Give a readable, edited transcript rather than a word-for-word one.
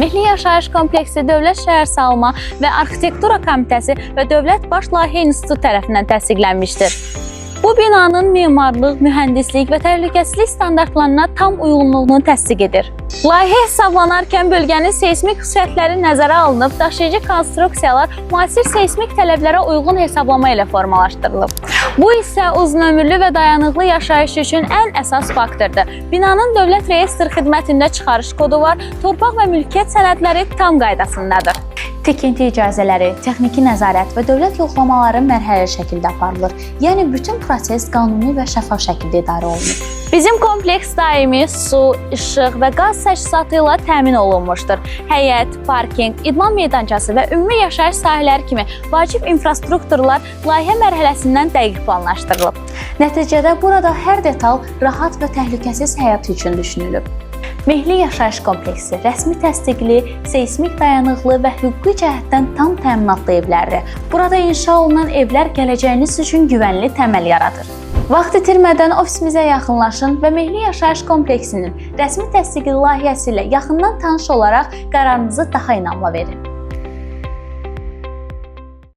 Milli Yaşayış Kompleksi Dövlət Şəhərsalma və Arxitektura Komitəsi və Dövlət Baş Layihə İnstitutu tərəfindən təsdiqlənmişdir. Bu binanın memarlıq, mühəndislik və təhlükəsizlik standartlarına tam uyğunluğunu təsdiq edir. Layihə hesablanarkən bölgənin seysmik xüsusiyyətləri nəzərə alınıb, daşıyıcı konstruksiyalar müasir seysmik tələblərə uyğun hesablama ilə formalaşdırılıb. Bu isə uzunömürlü və dayanıqlı yaşayış üçün ən əsas faktordur. Binanın Dövlət Reyestr Xidmətində çıxarış kodu var, torpaq və mülkiyyət sənədləri tam qaydasındadır. Tikinti icazələri, texniki nəzarət və dövlət yoxlamaları mərhələli şəkildə aparılır. Yəni, bütün proses qanuni və şəffaf şəkildə idarə olunur. Bizim kompleks daimi su, işıq və qaz təchizatı ilə təmin olunmuşdur. Həyət, parking, idman meydançası və ümumi yaşayış sahələri kimi vacib infrastrukturlar layihə mərhələsindən dəqiq planlaşdırılıb. Nəticədə burada hər detal rahat və təhlükəsiz həyat üçün düşünülüb. Milli Yaşayış Kompleksi rəsmi təsdiqli, seysmik dayanıqlı və hüquqi cəhətdən tam təminatlı evlərdir. Burada inşa olunan evlər gələcəyiniz üçün güvənli təməl yaradır. Vaxt itirmədən ofisimizə yaxınlaşın və Milli Yaşayış Kompleksinin rəsmi təsdiqli layihəsi ilə yaxından tanış olaraq qərarınızı daha inamla verin.